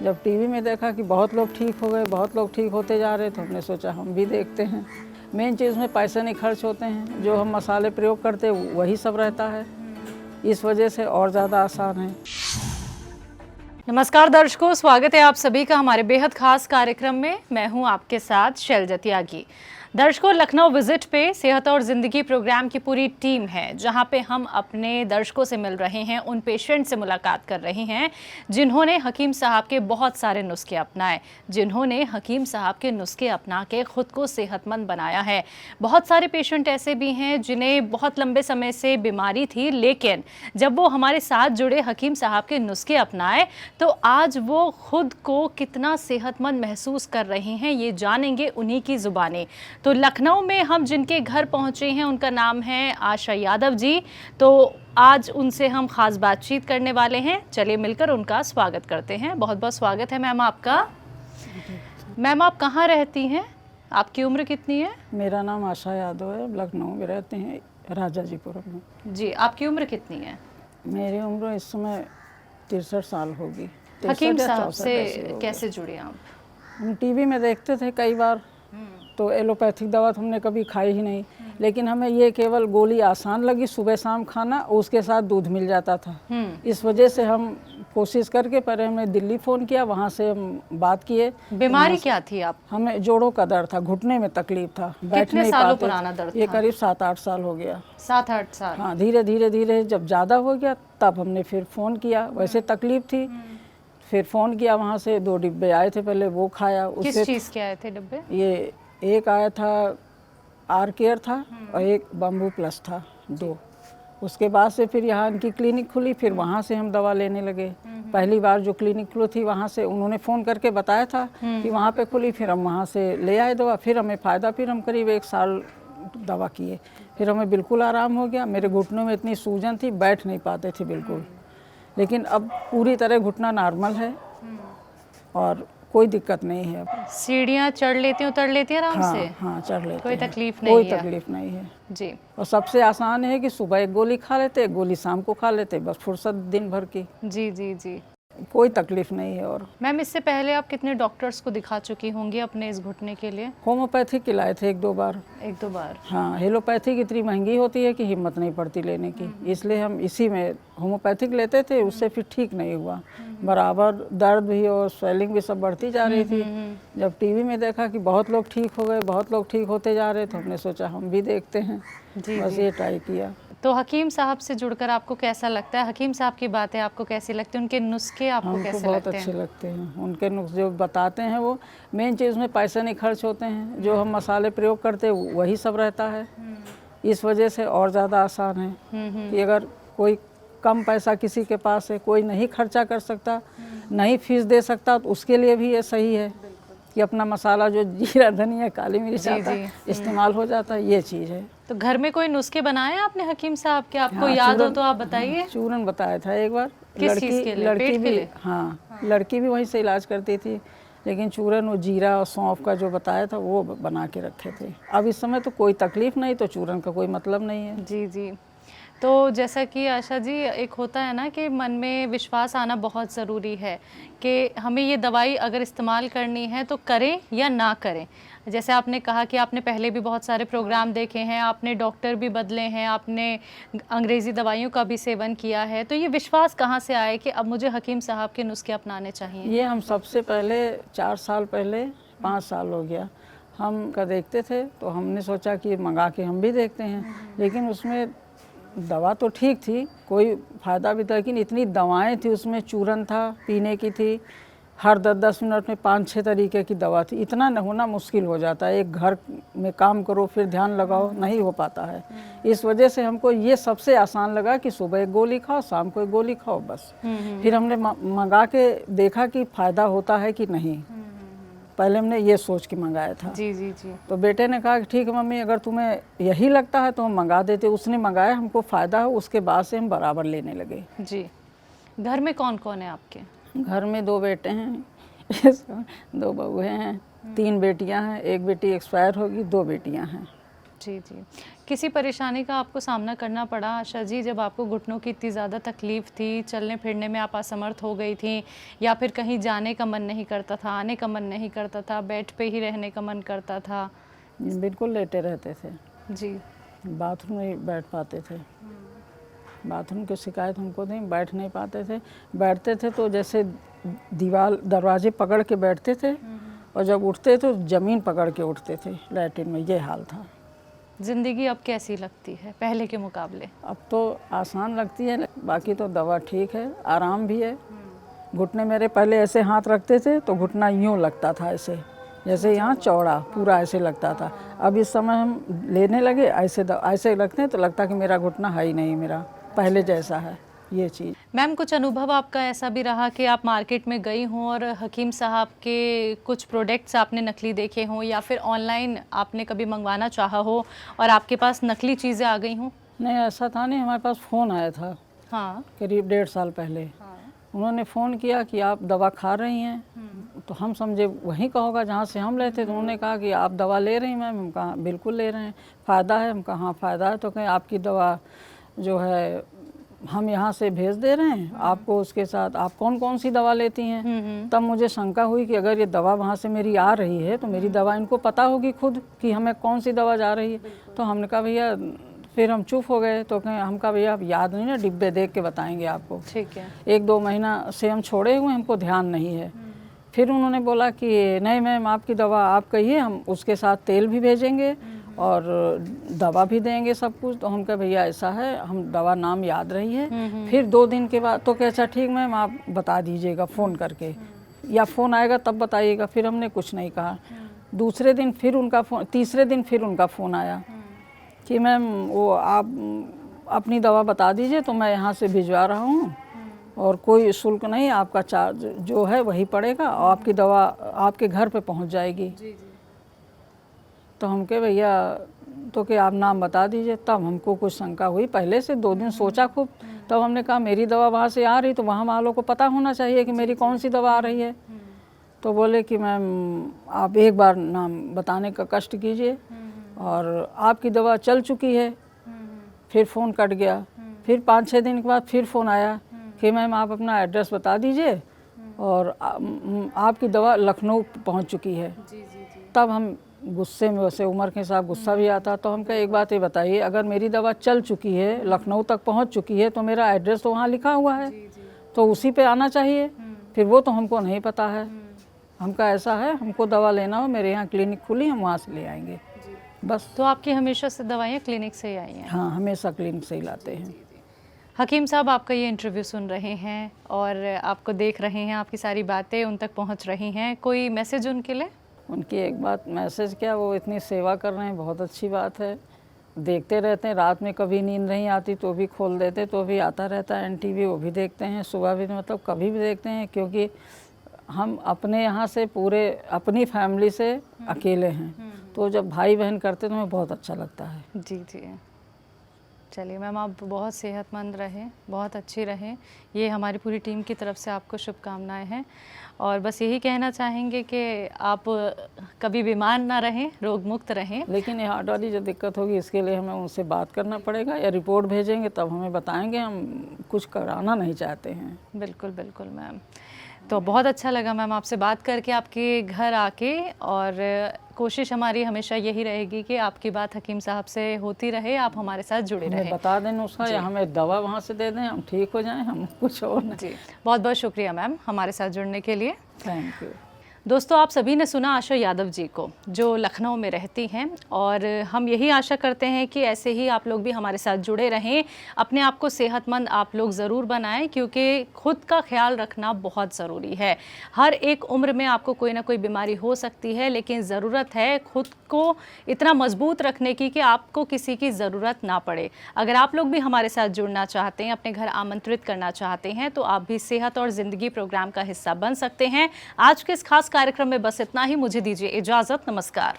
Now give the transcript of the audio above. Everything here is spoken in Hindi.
जब टीवी में देखा कि बहुत लोग ठीक हो गए, बहुत लोग ठीक होते जा रहे, तो हमने सोचा हम भी देखते हैं। मेन चीज़ में पैसे नहीं खर्च होते हैं, जो हम मसाले प्रयोग करते हैं वही सब रहता है, इस वजह से और ज़्यादा आसान है। नमस्कार दर्शकों, स्वागत है आप सभी का हमारे बेहद खास कार्यक्रम में। मैं हूं आपके साथ शैलजा त्यागी। दर्शकों, लखनऊ विजिट पे सेहत और ज़िंदगी प्रोग्राम की पूरी टीम है, जहां पे हम अपने दर्शकों से मिल रहे हैं, उन पेशेंट से मुलाकात कर रहे हैं जिन्होंने हकीम साहब के बहुत सारे नुस्खे अपनाए, जिन्होंने हकीम साहब के नुस्खे अपना के खुद को सेहतमंद बनाया है। बहुत सारे पेशेंट ऐसे भी हैं जिन्हें बहुत लंबे समय से बीमारी थी, लेकिन जब वो हमारे साथ जुड़े, हकीम साहब के नुस्खे अपनाए, तो आज वो खुद को कितना सेहतमंद महसूस कर रहे हैं, ये जानेंगे उन्हीं की ज़ुबानी। तो लखनऊ में हम जिनके घर पहुंचे हैं उनका नाम है आशा यादव जी। तो आज उनसे हम खास बातचीत करने वाले हैं। चलिए मिलकर उनका स्वागत करते हैं। बहुत बहुत स्वागत है मैम आपका। मैम, आप कहाँ रहती हैं? आपकी उम्र कितनी है? मेरा नाम आशा यादव है, लखनऊ में रहते हैं, राजाजीपुरम में। जी, आपकी उम्र कितनी है? मेरी उम्र इस समय 63 साल होगी। हकीम 63 या साहब 64 से ऐसी होगी। कैसे जुड़े आप? हम टीवी में देखते थे कई बार, तो एलोपैथिक दवा तो हमने कभी खाई ही नहीं, लेकिन हमें ये केवल गोली आसान लगी, सुबह शाम खाना, और उसके साथ दूध मिल जाता था। इस वजह से हम कोशिश करके पहले हमने दिल्ली फ़ोन किया, वहाँ से हम बात किए। बीमारी क्या थी आप? हमें जोड़ों का दर्द था, घुटने में तकलीफ था, बैठ कितने नहीं सालों पाते। पुराना दर्द ये था? करीब 7-8 साल हो गया। 7-8 साल। हाँ, धीरे धीरे धीरे जब ज़्यादा हो गया तब हमने फिर फ़ोन किया। वैसे तकलीफ थी, फिर फ़ोन किया, वहाँ से 2 डिब्बे आए थे, पहले वो खाया। किस उससे चीज़ के आए थे डिब्बे? ये एक आया था आर केयर था और एक बम्बू प्लस था, 2। उसके बाद से फिर यहाँ इनकी क्लिनिक खुली, फिर वहाँ से हम दवा लेने लगे। पहली बार जो क्लिनिक खुली थी वहाँ से उन्होंने फ़ोन करके बताया था कि वहाँ पे खुली, फिर हम वहाँ से ले आए दवा। फिर हमें फ़ायदा, फिर हम करीब 1 साल दवा किए, फिर हमें बिल्कुल आराम हो गया। मेरे घुटनों में इतनी सूजन थी, बैठ नहीं पाते थे बिल्कुल, लेकिन अब पूरी तरह घुटना नॉर्मल है और कोई दिक्कत नहीं है अब। सीढ़ियाँ चढ़ लेती हैं, उतर लेती हैं आराम से? हाँ, चढ़ लेते कोई हैं। तकलीफ नहीं कोई है? तकलीफ नहीं है जी। और सबसे आसान है कि सुबह एक गोली खा लेते, एक गोली शाम को खा लेते, बस फुर्सत दिन भर की। जी जी जी। कोई तकलीफ नहीं है। और मैम, इससे पहले आप कितने डॉक्टर्स को दिखा चुकी होंगी अपने इस घुटने के लिए? होम्योपैथिक खिलाए थे 1-2 बार। 1-2 बार? हाँ, एलोपैथिक इतनी महंगी होती है कि हिम्मत नहीं पड़ती लेने की, इसलिए हम इसी में होम्योपैथिक लेते थे। उससे फिर ठीक नहीं हुआ, बराबर दर्द भी और स्वेलिंग भी सब बढ़ती जा रही थी। जब टीवी में देखा कि बहुत लोग ठीक हो गए, बहुत लोग ठीक होते जा रहे, तो हमने सोचा हम भी देखते हैं। बस ये ट्राई किया। तो हकीम साहब से जुड़कर आपको कैसा लगता है? हकीम साहब की बातें आपको कैसी लगती हैं? उनके नुस्खे आपको हमको कैसे बहुत लगते अच्छे हैं? लगते हैं। उनके नुस्खे जो बताते हैं, वो मेन चीज़ में पैसे नहीं खर्च होते हैं, जो हम मसाले प्रयोग करते हैं वही सब रहता है, इस वजह से और ज़्यादा आसान है कि अगर कोई कम पैसा किसी के पास है, कोई नहीं खर्चा कर सकता, नहीं फीस दे सकता, तो उसके लिए भी ये सही है कि अपना मसाला जो जीरा, धनिया, काली मिर्च आता है, इस्तेमाल हो जाता है। ये चीज़ है। तो घर में कोई नुस्खे बनाए हैं आपने हकीम साहब के? आपको हाँ, याद हो तो आप बताइए। चूरन बताया था एक बार। किस चीज़ के लिए? लड़की पेट के भी लिए? हाँ, लड़की भी वहीं से इलाज करती थी, लेकिन चूरन और जीरा और सौंफ का जो बताया था वो बना के रखे थे। अब इस समय तो कोई तकलीफ नहीं, तो चूरन का कोई मतलब नहीं है। जी जी। तो जैसा कि आशा जी, एक होता है ना कि मन में विश्वास आना बहुत ज़रूरी है कि हमें ये दवाई अगर इस्तेमाल करनी है तो करें या ना करें। जैसे आपने कहा कि आपने पहले भी बहुत सारे प्रोग्राम देखे हैं, आपने डॉक्टर भी बदले हैं, आपने अंग्रेज़ी दवाइयों का भी सेवन किया है, तो ये विश्वास कहाँ से आए कि अब मुझे हकीम साहब के नुस्खे अपनाने चाहिए? ये हम सबसे पहले 4 साल पहले, 5 साल हो गया, हम का देखते थे, तो हमने सोचा कि मंगा के हम भी देखते हैं। लेकिन उसमें दवा तो ठीक थी, कोई फ़ायदा भी था, लेकिन इतनी दवाएं थी उसमें। चूरन था, पीने की थी, हर 10-10 मिनट में 5-6 तरीके की दवा थी। इतना न होना मुश्किल हो जाता है, एक घर में काम करो फिर ध्यान लगाओ, नहीं हो पाता है। इस वजह से हमको ये सबसे आसान लगा कि सुबह एक गोली खाओ, शाम को एक गोली खाओ, बस। फिर हमने मंगा के देखा कि फ़ायदा होता है कि नहीं। पहले हमने ये सोच के मंगाया था। जी जी जी। तो बेटे ने कहा कि ठीक है मम्मी, अगर तुम्हें यही लगता है तो हम मंगा देते। उसने मंगाया, हमको फ़ायदा हो, उसके बाद से हम बराबर लेने लगे। जी। घर में कौन कौन है आपके? घर में 2 बेटे हैं, 2 बहुएँ हैं, 3 बेटियां हैं। एक बेटी एक्सपायर होगी, 2 बेटियां हैं। जी जी। किसी परेशानी का आपको सामना करना पड़ा आशा जी, जब आपको घुटनों की इतनी ज़्यादा तकलीफ़ थी, चलने फिरने में आप असमर्थ हो गई थी, या फिर कहीं जाने का मन नहीं करता था, आने का मन नहीं करता था, बेड पे ही रहने का मन करता था? बिल्कुल लेटे रहते थे, जी। बाथरूम नहीं बैठ पाते थे। बाथरूम की शिकायत हमको थी, बैठ नहीं पाते थे। बैठते थे तो जैसे दीवार दरवाजे पकड़ के बैठते थे, और जब उठते तो ज़मीन पकड़ के उठते थे लैट्रिन में, ये हाल था। ज़िंदगी अब कैसी लगती है पहले के मुकाबले? अब तो आसान लगती है, बाकी तो दवा ठीक है, आराम भी है। घुटने मेरे पहले ऐसे हाथ रखते थे तो घुटना यूँ लगता था, ऐसे जैसे यहाँ चौड़ा पूरा ऐसे लगता था। अब इस समय हम लेने लगे ऐसे ऐसे लगते हैं तो लगता कि मेरा घुटना है ही नहीं, मेरा पहले जैसा है ये चीज़। मैम, कुछ अनुभव आपका ऐसा भी रहा कि आप मार्केट में गई हों और हकीम साहब के कुछ प्रोडक्ट्स आपने नकली देखे हों, या फिर ऑनलाइन आपने कभी मंगवाना चाहा हो और आपके पास नकली चीज़ें आ गई हों? नहीं, ऐसा था नहीं। हमारे पास फ़ोन आया था हाँ। करीब 1.5 साल पहले। उन्होंने फ़ोन किया कि आप दवा खा रही हैं, तो हम समझे वहीं का होगा जहाँ से हम लेते। तो उन्होंने कहा कि आप दवा ले रही हैं मैम? हम कहा बिल्कुल ले रहे हैं। फ़ायदा है? हम कहा हाँ फ़ायदा है। तो कहें आपकी दवा जो है हम यहाँ से भेज दे रहे हैं आपको, उसके साथ आप कौन कौन सी दवा लेती हैं? तब मुझे शंका हुई कि अगर ये दवा वहाँ से मेरी आ रही है तो मेरी दवा इनको पता होगी खुद कि हमें कौन सी दवा जा रही है। तो हमने कहा भैया, फिर हम चुप हो गए। तो कहें, हम कहा भैया आप याद नहीं ना, डिब्बे देख के बताएंगे आपको। ठीक है। 1-2 महीना से हम छोड़े हुए, हमको ध्यान नहीं है। फिर उन्होंने बोला कि नहीं मैम, आपकी दवा आप कहिए, हम उसके साथ तेल भी भेजेंगे और दवा भी देंगे, सब कुछ। तो हम कहे भैया ऐसा है, हम दवा नाम याद रही है। फिर 2 दिन के बाद तो कहे अच्छा ठीक मैम, आप बता दीजिएगा फ़ोन करके, या फ़ोन आएगा तब बताइएगा। फिर हमने कुछ नहीं कहा। दूसरे दिन फिर उनका फ़ोन, तीसरे दिन फिर उनका फ़ोन आया कि मैम वो आप अपनी दवा बता दीजिए तो मैं यहाँ से भिजवा रहा हूँ, और कोई शुल्क नहीं, आपका चार्ज जो है वही पड़ेगा, और आपकी दवा आपके घर पे पहुँच जाएगी। तो हम कहे भैया तो कि आप नाम बता दीजिए। तब हमको कुछ शंका हुई, पहले से 2 दिन सोचा खूब। तब हमने कहा मेरी दवा वहाँ से आ रही तो वहाँ वालों को पता होना चाहिए कि मेरी कौन सी दवा आ रही है। तो बोले कि मैम आप एक बार नाम बताने का कष्ट कीजिए, और आपकी दवा चल चुकी है। फिर फ़ोन कट गया। फिर 5-6 दिन के बाद फिर फ़ोन आया कि मैम आप अपना एड्रेस बता दीजिए, और आपकी दवा लखनऊ पहुंच चुकी है। तब हम गुस्से में, वैसे उम्र के साथ गुस्सा भी आता। तो हम कहे एक बात ये बताइए, अगर मेरी दवा चल चुकी है, लखनऊ तक पहुंच चुकी है, तो मेरा एड्रेस तो वहाँ लिखा हुआ है, तो उसी पे आना चाहिए। फिर वो तो हमको नहीं पता है। हमका ऐसा है, हमको दवा लेना हो, मेरे यहाँ क्लिनिक खुली, हम वहाँ से ले आएंगे बस। तो आपकी हमेशा से दवाइयाँ क्लिनिक से ही आई हैं? हाँ, हमेशा क्लिनिक से ही लाते हैं। हकीम साहब आपका ये इंटरव्यू सुन रहे हैं और आपको देख रहे हैं, आपकी सारी बातें उन तक पहुंच रही हैं, कोई मैसेज उनके लिए? उनकी एक बात, मैसेज क्या, वो इतनी सेवा कर रहे हैं, बहुत अच्छी बात है। देखते रहते हैं, रात में कभी नींद नहीं आती तो भी खोल देते, तो भी आता रहता है NTV, वो भी देखते हैं। सुबह भी, मतलब कभी भी देखते हैं, क्योंकि हम अपने यहाँ से पूरे अपनी फैमिली से अकेले हैं। तो जब भाई बहन करते तो हमें बहुत अच्छा लगता है। जी जी। चलिए मैम, आप बहुत सेहतमंद रहें, बहुत अच्छी रहें, ये हमारी पूरी टीम की तरफ से आपको शुभकामनाएं हैं। और बस यही कहना चाहेंगे कि आप कभी बीमार ना रहें, रोग मुक्त रहें। लेकिन ये हार्ट वाली जो दिक्कत होगी, इसके लिए हमें उनसे बात करना पड़ेगा, या रिपोर्ट भेजेंगे तब हमें बताएंगे। हम कुछ कराना नहीं चाहते हैं। बिल्कुल बिल्कुल मैम। तो बहुत अच्छा लगा मैम आपसे बात करके, आपके घर आके, और कोशिश हमारी हमेशा यही रहेगी कि आपकी बात हकीम साहब से होती रहे, आप हमारे साथ जुड़े हमें रहें। बता दें नुस्खा, या हमें दवा वहाँ से दे दें, हम ठीक हो जाएं, हम कुछ और नहीं। जी, बहुत बहुत शुक्रिया मैम हमारे साथ जुड़ने के लिए। Thank you. दोस्तों, आप सभी ने सुना आशा यादव जी को, जो लखनऊ में रहती हैं, और हम यही आशा करते हैं कि ऐसे ही आप लोग भी हमारे साथ जुड़े रहें, अपने आप को सेहतमंद आप लोग ज़रूर बनाएं, क्योंकि खुद का ख्याल रखना बहुत ज़रूरी है। हर एक उम्र में आपको कोई ना कोई बीमारी हो सकती है, लेकिन ज़रूरत है खुद को इतना मजबूत रखने की कि आपको किसी की ज़रूरत ना पड़े। अगर आप लोग भी हमारे साथ जुड़ना चाहते हैं, अपने घर आमंत्रित करना चाहते हैं, तो आप भी सेहत और ज़िंदगी प्रोग्राम का हिस्सा बन सकते हैं। आज के इस खास कार्यक्रम में बस इतना ही। मुझे दीजिए इजाज़त। नमस्कार।